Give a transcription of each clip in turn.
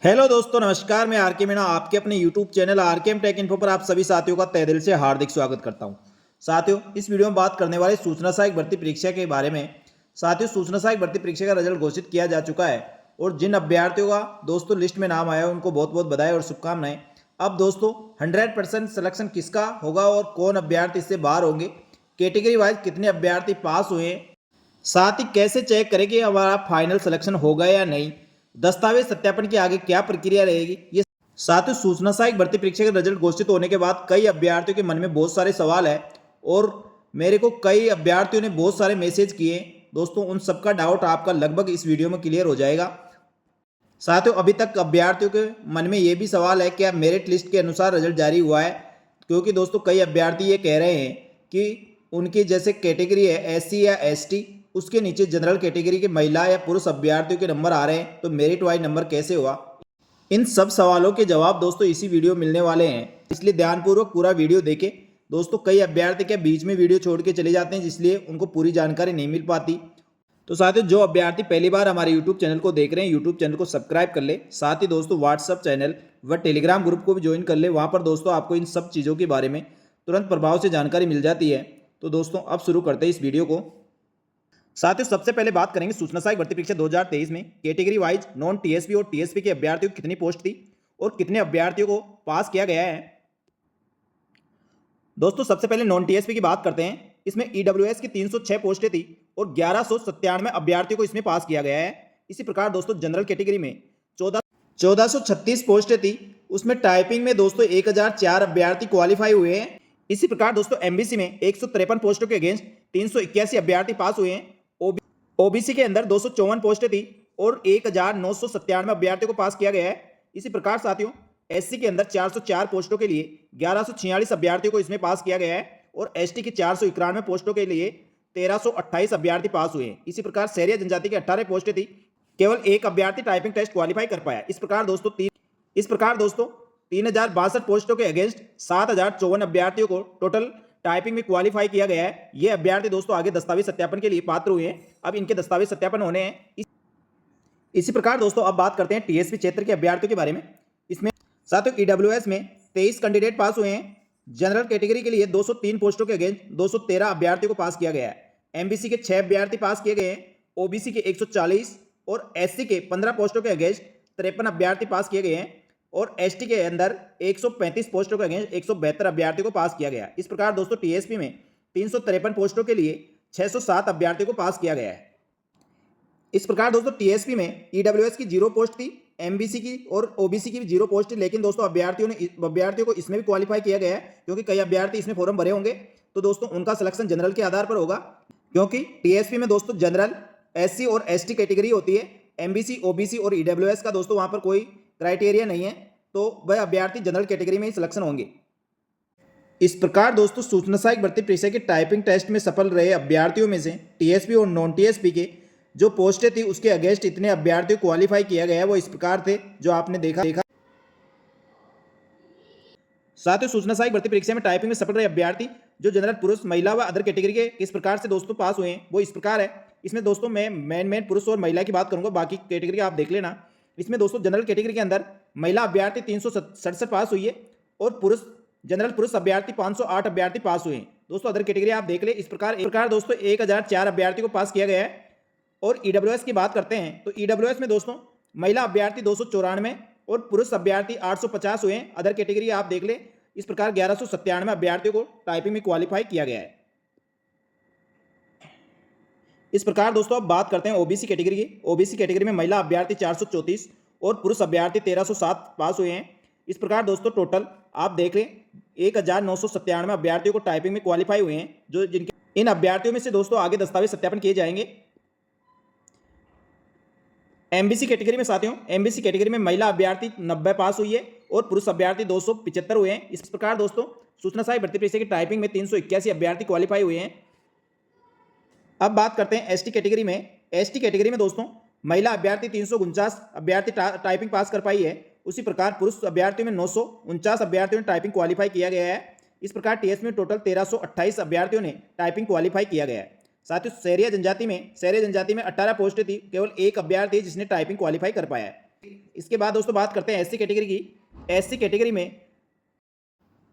Hello दोस्तों, नमस्कार। मैं आरके मीणा आपके अपने YouTube channel RKM take info पर आप सभी साथियों का तहे दिल से हार्दिक स्वागत करता हूं। साथियों, इस वीडियो में बात करने वाले सूचना सहायक भर्ती परीक्षा के बारे में। साथियों, सूचना सहायक भर्ती परीक्षा का रिजल्ट घोषित किया जा चुका है और जिन अभ्यर्थियों का दोस्तों लिस्ट में नाम आया उनको बहुत बहुत बधाई और शुभकामनाएं। अब दोस्तों 100% सिलेक्शन किसका होगा और कौन अभ्यर्थी इससे बाहर होंगे, कैटेगरी वाइज कितने अभ्यर्थी पास हुए हैं, साथ ही कैसे चेक करें कि हमारा फाइनल सिलेक्शन होगा या नहीं, दस्तावेज सत्यापन की आगे क्या प्रक्रिया रहेगी, ये साथ ही सूचना सहायक भर्ती परीक्षा का रिजल्ट घोषित होने के बाद कई अभ्यर्थियों के मन में बहुत सारे सवाल है और मेरे को कई अभ्यर्थियों ने बहुत सारे मैसेज किए। दोस्तों उन सबका डाउट आपका लगभग इस वीडियो में क्लियर हो जाएगा। साथियों, अभी तक अभ्यर्थियों के मन में ये भी सवाल है कि मेरिट लिस्ट के अनुसार रिजल्ट जारी हुआ है, क्योंकि दोस्तों कई अभ्यर्थी ये कह रहे हैं कि उनकी जैसे कैटेगरी है एससी या एसटी, उसके नीचे जनरल कैटेगरी के महिला या पुरुष अभ्यर्थियों के नंबर आ रहे हैं, तो मेरिट वाइज नंबर कैसे हुआ। इन सब सवालों के जवाब दोस्तों इसी वीडियो मिलने वाले हैं, इसलिए ध्यानपूर्वक पूरा वीडियो देखें। दोस्तों कई अभ्यर्थी के बीच में वीडियो छोड़ के चले जाते हैं, इसलिए उनको पूरी जानकारी नहीं मिल पाती। तो साथियों, जो अभ्यर्थी पहली बार हमारे यूट्यूब चैनल को देख रहे हैं, यूट्यूब चैनल को सब्सक्राइब कर ले। साथ ही दोस्तों व्हाट्सअप चैनल व टेलीग्राम ग्रुप को भी ज्वाइन कर ले। वहाँ पर दोस्तों आपको इन सब चीज़ों के बारे में तुरंत प्रभाव से जानकारी मिल जाती है। तो दोस्तों अब शुरू करते हैं इस वीडियो को। साथियों, सबसे पहले बात करेंगे सूचना सहायक भर्ती परीक्षा 2023 में कैटेगरी वाइज नॉन टीएसपी और टीएसपी के अभ्यर्थियों की कितनी पोस्ट थी और कितने अभ्यर्थियों को पास किया गया है। दोस्तों सबसे पहले नॉन टीएसपी की बात करते हैं। इसमें ईडब्ल्यूएस की 306 पोस्टें थी और 1197 अभ्यर्थियों को इसमें पास किया गया है। इसी प्रकार दोस्तों जनरल कैटेगरी में 1436 पोस्टें थी, उसमें टाइपिंग में दोस्तों 1004 अभ्यर्थी क्वालिफाई हुए हैं। इसी प्रकार दोस्तों एमबीसी में 153 पोस्टों के अगेंस्ट 381 अभ्यर्थी पास हुए हैं। ओबीसी के अंदर 254 पोस्टें थी और 1997 अभ्यर्थियों को पास किया गया है। इसी प्रकार साथियों एससी के अंदर 404 पोस्टों के लिए 1146 अभ्यर्थियों को इसमें पास किया गया है और एसटी की 491 पोस्टों के लिए 1328 अभ्यर्थी पास हुए हैं। इसी प्रकार शहरी जनजाति की 18 पोस्टें थी, केवल एक अभ्यर्थी टाइपिंग टेस्ट क्वालिफाई कर पाया। इस प्रकार दोस्तों 3062 पोस्टों के अगेंस्ट 7054 अभ्यर्थियों को टोटल टाइपिंग में क्वालिफाई किया गया है। ये अभ्यर्थी दोस्तों आगे दस्तावेज सत्यापन के लिए पात्र हुए हैं। अब इनके दस्तावेज सत्यापन होने हैं। इसी प्रकार दोस्तों अब बात करते हैं टीएसपी क्षेत्र के अभ्यर्थियों के बारे में। इसमें साथियों ईडब्ल्यूएस में 23 कैंडिडेट पास हुए हैं। जनरल कैटेगरी के लिए 203 पोस्टों के अगेंस्ट 213 अभ्यर्थियों को पास किया गया है। एमबीसी के 6 अभ्यर्थी पास किए गए हैं, ओबीसी के 140 और एससी के 15 पोस्टों के अगेंस्ट 53 अभ्यर्थी पास किए गए हैं और एसटी के अंदर 135 पोस्टों के अगेंस्ट 172 अभ्यर्थियों को पास किया गया। इस प्रकार दोस्तों टीएसपी में 353 पोस्टों के लिए 607 अभ्यर्थियों को पास किया गया है। इस प्रकार दोस्तों टीएसपी में ईडब्ल्यूएस की 0 पोस्ट थी, एमबीसी की और ओबीसी की भी 0 पोस्ट थी, लेकिन दोस्तों अभ्यर्थियों को इसमें भी क्वालिफाई किया गया है, क्योंकि कई अभ्यर्थी इसमें फॉर्म भरे होंगे। तो दोस्तों उनका सिलेक्शन जनरल के आधार पर होगा, क्योंकि टीएसपी में दोस्तों जनरल, एससी और एसटी कैटेगरी होती है। एमबीसी, ओबीसी और ईडब्ल्यूएस का दोस्तों वहां पर कोई क्राइटेरिया नहीं है, तो वह अभ्यर्थी जनरल कैटेगरी में ही सिलेक्शन होंगे। इस प्रकार दोस्तों सूचना सहायक भर्ती परीक्षा के टाइपिंग टेस्ट में सफल रहे अभ्यर्थियों में से टीएसपी और नॉन टीएसपी के जो पोस्टें थी उसके अगेंस्ट इतने अभ्यर्थियों को क्वालिफाई किया गया है, वो इस प्रकार थे जो आपने देखा। साथ ही सूचना सहायक भर्ती परीक्षा में टाइपिंग में सफल रहे अभ्यर्थी जो जनरल, पुरुष, महिला व अदर कैटेगरी के किस प्रकार से दोस्तों पास हुए हैं, वो इस प्रकार है। इसमें दोस्तों मैं मेन पुरुष और महिला की बात करूंगा, बाकी कैटेगरी आप देख लेना। इसमें दोस्तों जनरल कैटेगरी के अंदर महिला अभ्यर्थी 367 पास हुई है और जनरल पुरुष अभ्यर्थी 508 अभ्यर्थी पास हुए हैं। दोस्तों अदर कैटेगरी आप देख ले। इस प्रकार दोस्तों 1004 अभ्यर्थियों को पास किया गया है। और ईडब्ल्यूएस की बात करते हैं तो ईडब्ल्यूएस में दोस्तों महिला अभ्यर्थी 294 और पुरुष अभ्यर्थी 850 हुए हैं। अदर कैटेगरी आप देख ले। इस प्रकार 1197 अभ्यर्थियों को टाइपिंग में क्वालिफाई किया गया है। इस प्रकार दोस्तों अब बात करते हैं ओबीसी कैटेगरी की। ओबीसी कैटेगरी में महिला अभ्यर्थी 434 और पुरुष अभ्यर्थी 1307 पास हुए हैं। इस प्रकार दोस्तों टोटल आप देख लें 1997 अभ्यर्थियों को टाइपिंग में क्वालिफाई हुए हैं, जो जिनके इन अभ्यर्थियों में से दोस्तों आगे दस्तावेज सत्यापन किए जाएंगे। एमबीसी कैटेगरी में साथियों, एमबीसी कैटेगरी में महिला अभ्यर्थी 90 पास हुई है और पुरुष अभ्यर्थी 275 हुए हैं। इस प्रकार दोस्तों सूचना सहायक भर्ती परीक्षा की टाइपिंग में 381 अभ्यर्थी क्वालिफाई हुए हैं। अब बात करते हैं एसटी कैटेगरी में। एसटी कैटेगरी में दोस्तों महिला अभ्यर्थी 349 अभ्यर्थी टाइपिंग पास कर पाई है। उसी प्रकार पुरुष अभ्यर्थियों में 949 अभ्यर्थियों ने टाइपिंग क्वालिफाई किया गया है। इस प्रकार टीएस में टोटल 1328 अभ्यर्थियों ने टाइपिंग क्वालिफाई किया गया है। साथ ही शहरी जनजाति में 18 पोस्टें थी, केवल एक अभ्यर्थी जिसने टाइपिंग क्वालिफाई कर पाया है। इसके बाद दोस्तों बात करते हैं एससी कैटेगरी की। एससी कैटेगरी में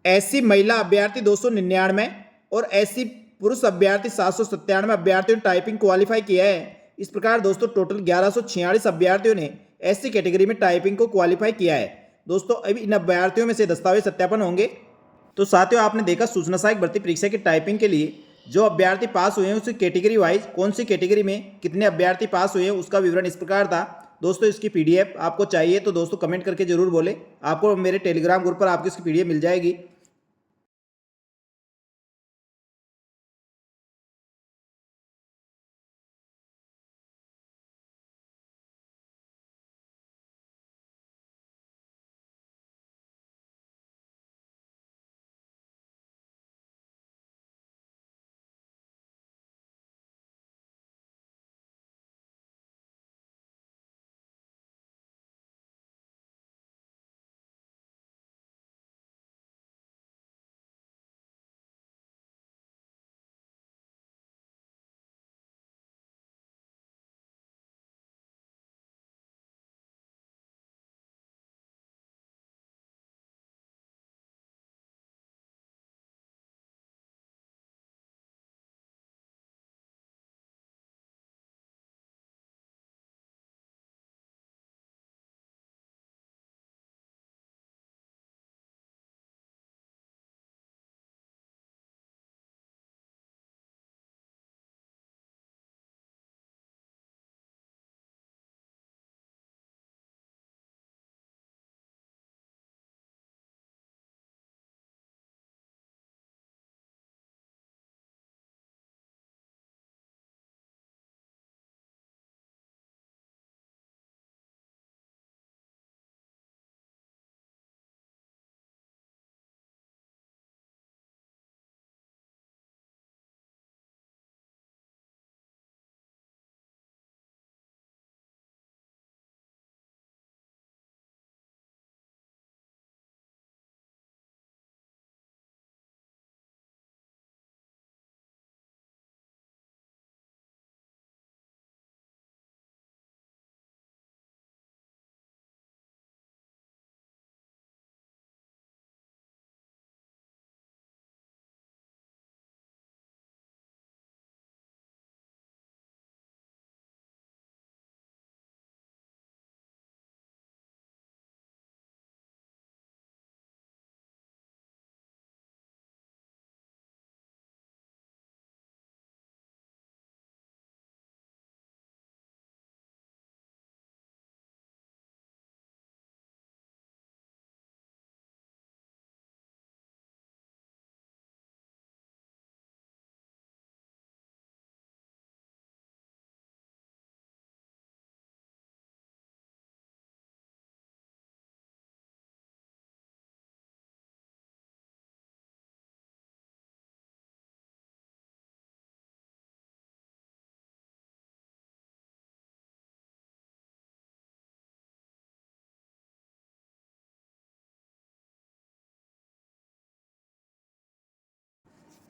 एससी महिला अभ्यर्थी 299 और एससी पुरुष अभ्यर्थी 797 अभ्यर्थियों ने टाइपिंग क्वालिफाई किया है। इस प्रकार दोस्तों टोटल 1146 अभ्यर्थियों ने एससी कैटेगरी में टाइपिंग को क्वालिफाई किया है। दोस्तों अभी इन अभ्यर्थियों में से दस्तावेज सत्यापन होंगे। तो साथियों आपने देखा सूचना सहायक भर्ती परीक्षा की टाइपिंग के लिए जो अभ्यर्थी पास हुए हैं उसकी कैटेगरी वाइज कौन सी कैटेगरी में कितने अभ्यर्थी पास हुए हैं उसका विवरण इस प्रकार था। दोस्तों इसकी पीडीएफ आपको चाहिए तो दोस्तों कमेंट करके जरूर बोले, आपको मेरे टेलीग्राम ग्रुप पर आपको इसकी पीडीएफ मिल जाएगी।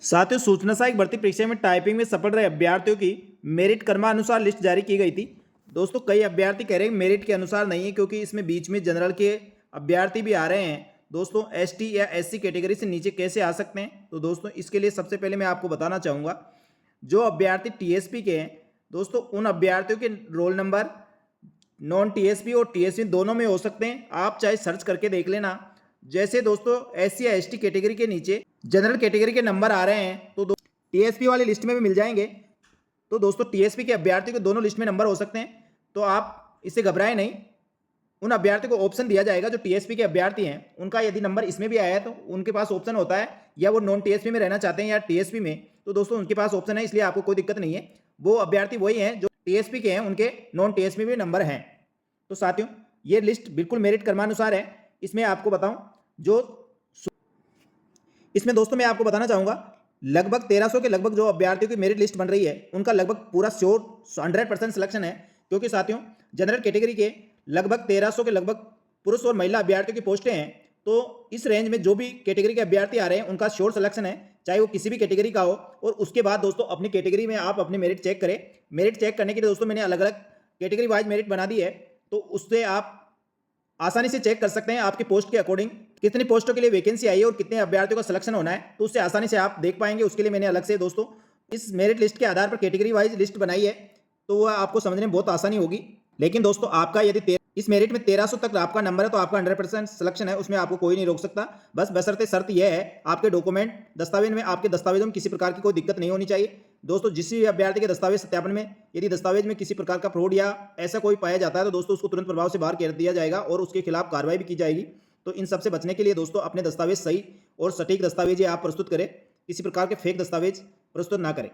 साथियों सूचना सहायक भर्ती परीक्षा में टाइपिंग में सफल रहे अभ्यर्थियों की मेरिट क्रमानुसार लिस्ट जारी की गई थी। दोस्तों कई अभ्यर्थी कह रहे हैं मेरिट के अनुसार नहीं है क्योंकि इसमें बीच में जनरल के अभ्यर्थी भी आ रहे हैं। दोस्तों एसटी या एससी कैटेगरी से नीचे कैसे आ सकते हैं, तो दोस्तों इसके लिए सबसे पहले मैं आपको बताना चाहूँगा जो अभ्यर्थी टीएसपी के हैं दोस्तों उन अभ्यर्थियों के रोल नंबर नॉन टीएसपी और टीएसपी दोनों में हो सकते हैं। आप चाहे सर्च करके देख लेना। जैसे दोस्तों एससी या एसटी कैटेगरी के नीचे जनरल कैटेगरी के नंबर आ रहे हैं तो टीएसपी वाली लिस्ट में भी मिल जाएंगे। तो दोस्तों टीएसपी के अभ्यर्थी को दोनों लिस्ट में नंबर हो सकते हैं, तो आप इससे घबराएं नहीं। उन अभ्यर्थी को ऑप्शन दिया जाएगा जो टीएसपी के अभ्यर्थी हैं, उनका यदि नंबर इसमें भी आया है तो उनके पास ऑप्शन होता है, या वो नॉन टीएसपी में रहना चाहते हैं या टीएसपी में, तो दोस्तों उनके पास ऑप्शन है, इसलिए आपको कोई दिक्कत नहीं है। वो अभ्यर्थी वही हैं जो टीएसपी के हैं, उनके नॉन टीएसपी में नंबर हैं। तो साथियों ये लिस्ट बिल्कुल मेरिट क्रमानुसार है। इसमें आपको बताऊं जो इसमें दोस्तों मैं आपको बताना चाहूँगा लगभग 1300 के लगभग जो अभ्यर्थियों की मेरिट लिस्ट बन रही है उनका लगभग पूरा श्योर 100% सिलेक्शन है, क्योंकि साथियों जनरल कैटेगरी के लगभग 1300 के लगभग पुरुष और महिला अभ्यर्थियों की पोस्टें हैं। तो इस रेंज में जो भी कैटेगरी के अभ्यर्थी आ रहे हैं उनका श्योर सिलेक्शन है, चाहे वो किसी भी कैटेगरी का हो। और उसके बाद दोस्तों अपनी कैटेगरी में आप अपनी मेरिट चेक करें। मेरिट चेक करने के लिए दोस्तों मैंने अलग अलग कैटेगरी वाइज मेरिट बना दी है, तो उससे आप आसानी से चेक कर सकते हैं आपकी पोस्ट के अकॉर्डिंग कितनी पोस्टों के लिए वैकेंसी आई है और कितने अभ्यर्थियों का सिलेक्शन होना है, तो उससे आसानी से आप देख पाएंगे। उसके लिए मैंने अलग से दोस्तों इस मेरिट लिस्ट के आधार पर कैटेगरी वाइज लिस्ट बनाई है, तो वह आपको समझने में बहुत आसानी होगी। लेकिन दोस्तों आपका यदि इस मेरिट में 1300 तक आपका नंबर है तो आपका 100% सिलेक्शन है, उसमें आपको कोई नहीं रोक सकता। बस बशर्ते शर्त यह है आपके डॉक्यूमेंट दस्तावेज में आपके दस्तावेजों में किसी प्रकार की कोई दिक्कत नहीं होनी चाहिए। दोस्तों जिस भी अभ्यर्थी के दस्तावेज सत्यापन में यदि दस्तावेज में किसी प्रकार का फ्रॉड या ऐसा कोई पाया जाता है तो दोस्तों उसको तुरंत प्रभाव से बाहर कर दिया जाएगा और उसके खिलाफ कार्रवाई भी की जाएगी। तो इन सबसे बचने के लिए दोस्तों अपने दस्तावेज सही और सटीक दस्तावेज आप प्रस्तुत करें, किसी प्रकार के फेक दस्तावेज प्रस्तुत ना करें।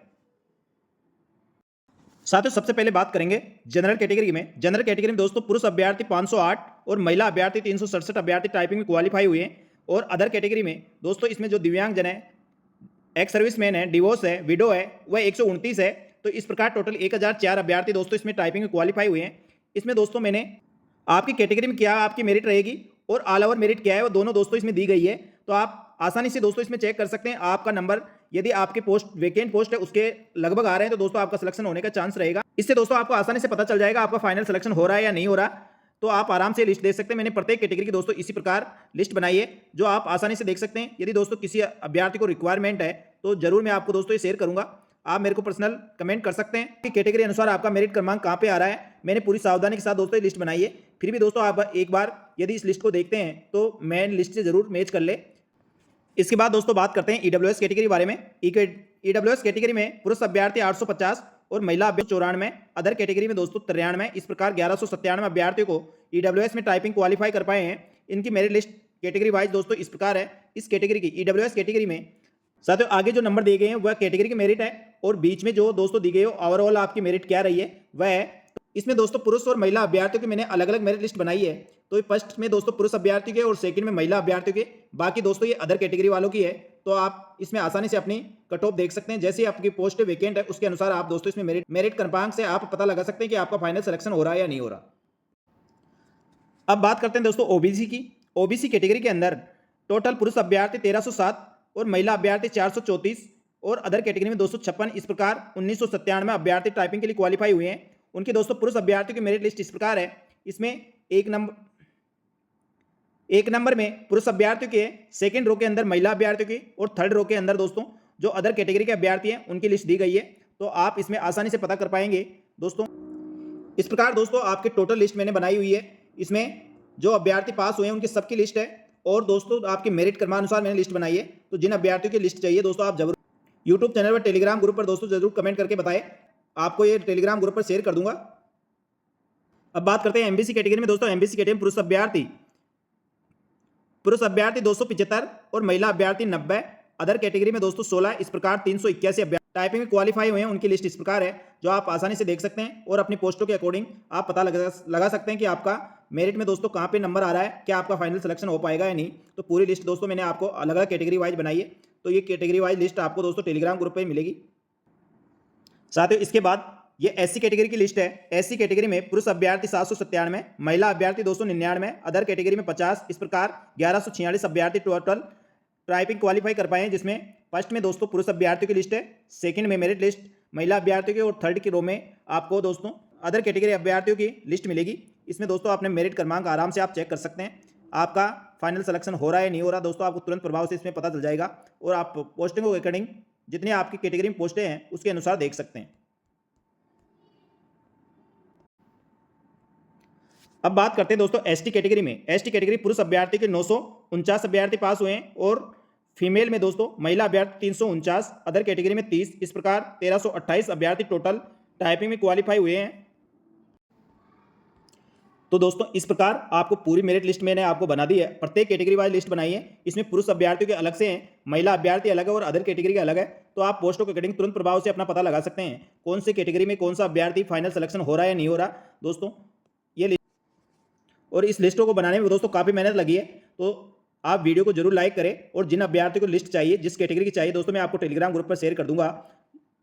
साथियों सबसे पहले बात करेंगे जनरल कैटेगरी में। जनरल कैटेगरी में दोस्तों पुरुष अभ्यर्थी 508 और महिला अभ्यर्थी 367 अभ्यर्थी टाइपिंग में क्वालिफाई हुए हैं। और अदर कैटेगरी में दोस्तों इसमें जो दिव्यांगजन है, एक्स सर्विसमैन है, डिवोर्स है, विडो है, वह 129 है। तो इस प्रकार टोटल 1004 अभ्यर्थी दोस्तों इसमें टाइपिंग में क्वालिफाई हुए हैं। इसमें दोस्तों मैंने आपकी कैटेगरी में क्या आपकी मेरिट रहेगी और ऑल ओवर मेरिट क्या है वो दोनों दोस्तों इसमें दी गई है। तो आप आसानी से दोस्तों इसमें चेक कर सकते हैं आपका नंबर यदि आपके पोस्ट वैकेंट पोस्ट है उसके लगभग आ रहे हैं तो दोस्तों आपका सिलेक्शन होने का चांस रहेगा। इससे दोस्तों आपको आसानी से पता चल जाएगा आपका फाइनल सिलेक्शन हो रहा है या नहीं हो रहा। तो आप आराम से लिस्ट देख सकते हैं। मैंने प्रत्येक कैटेगरी की दोस्तों इसी प्रकार लिस्ट बनाई है जो आप आसानी से देख सकते हैं। यदि दोस्तों किसी अभ्यर्थी को रिक्वायरमेंट है तो जरूर मैं आपको दोस्तों ये शेयर करूंगा। आप मेरे को पर्सनल कमेंट कर सकते हैं कि कैटेगरी अनुसार आपका मेरिट क्रमांक कहाँ पे आ रहा है। मैंने पूरी सावधानी के साथ दोस्तों ये लिस्ट बनाई है। फिर भी दोस्तों आप एक बार यदि इस लिस्ट को देखते हैं तो मेन लिस्ट से जरूर मैच कर ले। इसके बाद दोस्तों बात करते हैं ईडब्ल्यूएस कैटेगरी के बारे में। ईडब्ल्यूएस कैटेगरी में पुरुष अभ्यर्थी 850 और महिला अभ्यर्थी 94, अदर कैटेगरी में दोस्तों 93। इस प्रकार 1197 अभ्यर्थियों को ईडब्ल्यूएस में टाइपिंग क्वालिफाई कर पाए हैं। इनकी मेरिट लिस्ट कैटेगरी वाइज दोस्तों इस प्रकार है। इस कैटेगरी की ईडब्ल्यूएस कैटेगरी में साथियों आगे जो नंबर दिए गए हैं वह कैटेगरी की मेरिट है और बीच में जो दोस्तों दी गई है ओवरऑल आपकी मेरिट क्या रही है वह है। इसमें दोस्तों पुरुष और महिला अभ्यर्थियों की मैंने अलग अलग मेरिट लिस्ट बनाई है। तो फर्स्ट में दोस्तों पुरुष अभ्यर्थियों के और सेकंड में महिला अभ्यर्थियों के, बाकी दोस्तों ये अदर कैटेगरी वालों की है। तो आप इसमें आसानी से अपनी कट ऑफ देख सकते हैं। जैसे आपकी पोस्ट वैकेंट है उसके अनुसार आप दोस्तों इसमें मेरिट क्रमांक से आप पता लगा सकते हैं कि आपका फाइनल सिलेक्शन हो रहा है या नहीं हो रहा। अब बात करते हैं दोस्तों ओबीसी की। ओबीसी कैटेगरी के अंदर टोटल पुरुष अभ्यर्थी 1307 और महिला अभ्यर्थी 434 और अदर कैटेगरी में 256। इस प्रकार 1997 अभ्यर्थी टाइपिंग के लिए क्वालिफाई हुए हैं। उनकी दोस्तों पुरुष अभ्यर्थियों की मेरिट लिस्ट इस प्रकार है। इसमें एक नंबर में पुरुष अभ्यर्थियों के, सेकंड रो के अंदर महिला अभ्यर्थियों की और थर्ड रो के अंदर दोस्तों जो अदर कैटेगरी के अभ्यर्थी हैं उनकी लिस्ट दी गई है। तो आप इसमें आसानी से पता कर पाएंगे दोस्तों। इस प्रकार दोस्तों आपकी टोटल लिस्ट मैंने बनाई हुई है। इसमें जो अभ्यर्थी पास हुए हैं उनकी सबकी लिस्ट है और दोस्तों आपके मेरिट क्रमानुसार मैंने लिस्ट बनाई है। तो जिन अभ्यर्थियों की लिस्ट चाहिए दोस्तों आप जरूर यूट्यूब चैनल पर, टेलीग्राम ग्रुप पर दोस्तों जरूर कमेंट करके बताएं। आपको ये टेलीग्राम ग्रुप पर शेयर कर दूंगा। अब बात करते हैं एमबीसी कैटेगरी में। दोस्तों एमबीसी कैटेगरी में पुरुष अभ्यर्थी 275 और महिला अभ्यर्थी 90, अदर कैटेगरी में दोस्तों 16। इस प्रकार 381 अभ्यर्थी टाइपिंग में क्वालिफाई हुए हैं। उनकी लिस्ट इस प्रकार है जो आप आसानी से देख सकते हैं और अपनी पोस्टों के अकॉर्डिंग आप पता लगा सकते हैं कि आपका मेरिट में दोस्तों कहाँ पे नंबर आ रहा है, क्या आपका फाइनल सिलेक्शन हो पाएगा या नहीं। तो पूरी लिस्ट दोस्तों मैंने आपको अलग अलग कैटेगरी वाइज बनाई है। तो ये कैटेगरी वाइज लिस्ट आपको दोस्तों टेलीग्राम ग्रुप पर मिलेगी। साथियों इसके बाद ये एससी कैटेगरी की लिस्ट है। एससी कैटेगरी में पुरुष अभ्यर्थी 797, महिला अभ्यर्थी 299, अदर कैटेगरी में 50। इस प्रकार 1146 अभ्यर्थी टोटल टाइपिंग क्वालिफाई कर पाए हैं। जिसमें फर्स्ट में दोस्तों पुरुष अभ्यर्थियों की लिस्ट है, सेकंड में मेरिट लिस्ट महिला अभ्यर्थियों की और थर्ड की रो में आपको दोस्तों अदर कैटेगरी अभ्यर्थियों की लिस्ट मिलेगी। इसमें दोस्तों अपने मेरिट क्रमांक आराम से आप चेक कर सकते हैं। आपका फाइनल सिलेक्शन हो रहा है नहीं हो रहा दोस्तों आपको तुरंत प्रभाव से इसमें पता चल जाएगा और आप पोस्टिंग के अकॉर्डिंग जितनी आपकी कैटेगरी में पोस्टें हैं उसके अनुसार देख सकते हैं। अब बात करते हैं दोस्तों एसटी कैटेगरी में। एसटी कैटेगरी पुरुष अभ्यर्थी के 949 अभ्यर्थी पास हुए हैं और फीमेल में दोस्तों महिला अभ्यर्थी 349, अदर कैटेगरी में 30। इस प्रकार 1328 अभ्यर्थी टोटल टाइपिंग में क्वालिफाई हुए हैं। तो दोस्तों इस प्रकार आपको पूरी मेरिट लिस्ट मैंने आपको बना दी है। प्रत्येक कैटेगरी वाइज लिस्ट बनाई है। इसमें पुरुष अभ्यर्थियों के अलग से हैं, महिला अभ्यर्थी अलग है और अदर कैटेगरी के अलग है। तो आप पोस्टों के अकॉर्डिंग तुरंत प्रभाव से अपना पता लगा सकते हैं कौन सी कैटेगरी में कौन सा अभ्यर्थी फाइनल सिलेक्शन हो रहा है या नहीं हो रहा दोस्तों। ये और इस लिस्टों को बनाने में दोस्तों काफ़ी मेहनत लगी है। तो आप वीडियो को जरूर लाइक करें और जिन अभ्यर्थियों को लिस्ट चाहिए जिस कैटेगरी की चाहिए दोस्तों मैं आपको टेलीग्राम ग्रुप पर शेयर कर दूंगा।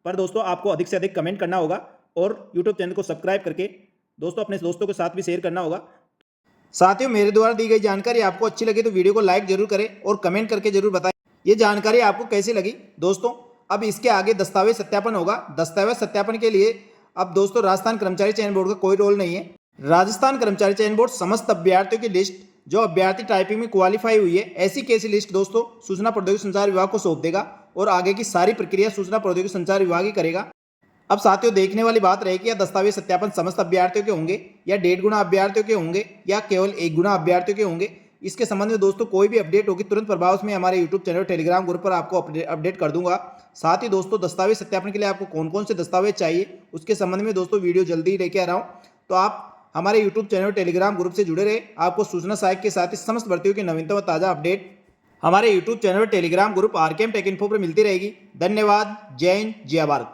पर दोस्तों आपको अधिक से अधिक कमेंट करना होगा और यूट्यूब चैनल को सब्सक्राइब करके दोस्तों अपने दोस्तों के साथ भी शेयर करना होगा। साथियों मेरे द्वारा दी गई जानकारी आपको अच्छी लगी तो वीडियो को लाइक जरूर करें और कमेंट करके जरूर बताएं ये जानकारी आपको कैसी लगी दोस्तों। अब इसके आगे दस्तावेज सत्यापन होगा। दस्तावेज सत्यापन के लिए अब दोस्तों राजस्थान कर्मचारी चयन बोर्ड का कोई रोल नहीं है। राजस्थान कर्मचारी चयन बोर्ड समस्त अभ्यर्थियों की लिस्ट जो अभ्यर्थी टाइपिंग में क्वालिफाई हुई है ऐसी कैसी लिस्ट दोस्तों सूचना प्रौद्योगिकी संचार विभाग को सौंप देगा और आगे की सारी प्रक्रिया सूचना प्रौद्योगिकी संचार विभाग ही करेगा। अब साथियों देखने वाली बात रही कि यह दस्तावेज सत्यापन समस्त अभ्यर्थियों के होंगे या 1.5 गुना अभ्यर्थियों के होंगे या केवल 1 गुना अभ्यर्थियों के होंगे। इसके संबंध में दोस्तों कोई भी अपडेट होगी तुरंत प्रभाव में हमारे यूट्यूब चैनल टेलीग्राम ग्रुप पर आपको अपडेट कर दूंगा। साथ ही दोस्तों दस्तावेज सत्यापन के लिए आपको कौन कौन से दस्तावेज चाहिए उसके संबंध में दोस्तों वीडियो जल्दी ही लेके आ रहा हूँ। तो आप हमारे यूट्यूब चैनल टेलीग्राम ग्रुप से जुड़े रहे। आपको सूचना सहायक के साथ ही समस्त भर्तियों की नवीनतम व ताज़ा अपडेट हमारे YouTube channel Telegram group RKM take info पर मिलती रहेगी। धन्यवाद। जय हिंद, जय भारत।